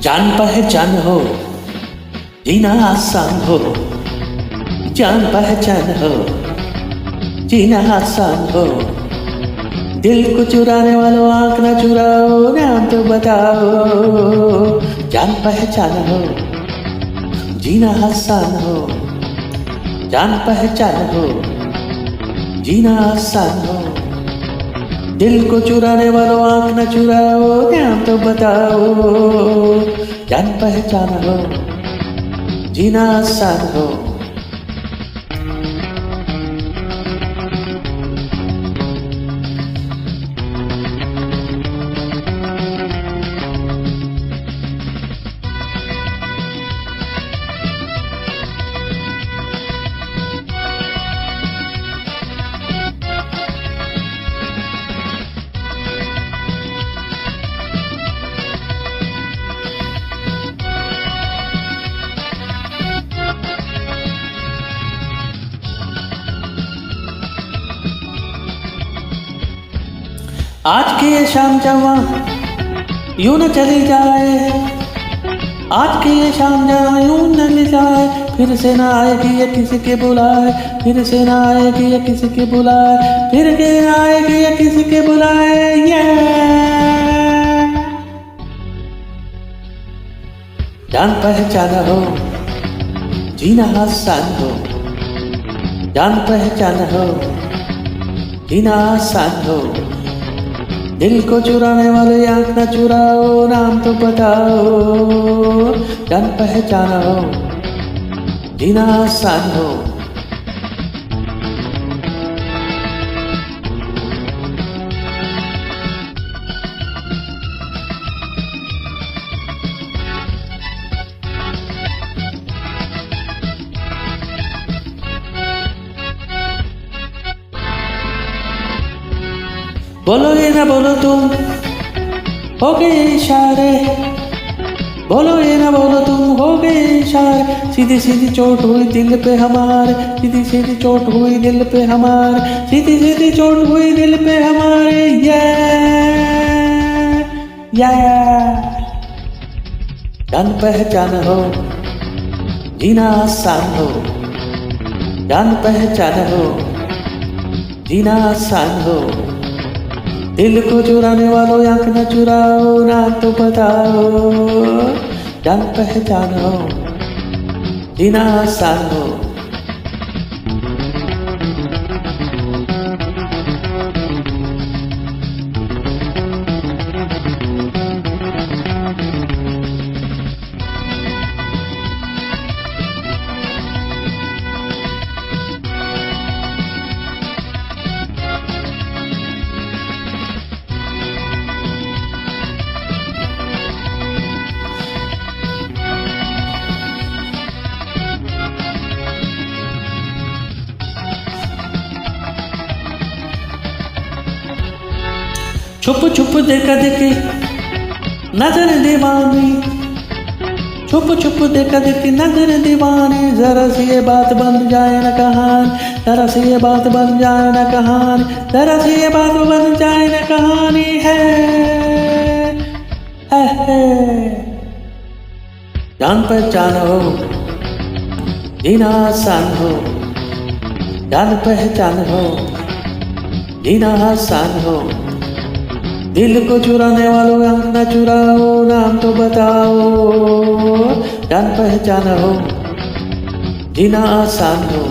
जान पहचान हो जीना आसान हो, जान पहचान हो जीना आसान हो। दिल को चुराने वालों आंख ना चुराओ, नाम तो बताओ। जान पहचान हो जीना आसान हो, जान पहचान हो जीना आसान हो। दिल को चुराने वालों आंख न चुराओ, नाम तो बताओ। जान पहचान हो जीना आसान हो। आज की ये शाम जवा यूं न चली जाए, आज की ये शाम जवा यूं न ले जाए। फिर से ना आएगी ये किसी के बुलाए, फिर से ना आएगी ये किसी के बुलाए, फिर के आएगी ये किसी के बुलाए। जान पहचान हो जीना आसान हो, जान पहचान हो जीना आसान हो। दिल को चुराने वाले आंख न चुराओ, नाम तो बताओ। जान पहचान हो जीना आसान हो। बोलो ये ना बोलो तुम हो गए इशारे, बोलो ये ना बोलो तुम हो गए इशारे। सीधी सीधी चोट हुई दिल पे हमारे, सीधी सीधी चोट हुई दिल पे हमारे, सीधी सीधी चोट हुई दिल पे हमारे। जान पहचान हो जीना आसान हो, जान पहचान हो जीना आसान हो। दिल को चुराने वालों आंख न चुराओ, नाम तो बताओ। जान पहचान हो जीना आसान हो। छुप छुप देखा देखी नजर दीवानी, छुप छुप देखा देखी नजर दीवानी। जरा सी ये बात बन जाए न कहानी, जरा सी ये बात बन जाए न कहानी, जरा सी ये बात बन जाए न कहानी। है जान पहचान हो जीना आसान हो, जान पहचान हो जीना आसान हो। दिल को चुराने वालों आंख न चुराओ, नाम तो बताओ। जान पहचान हो जीना आसान हो।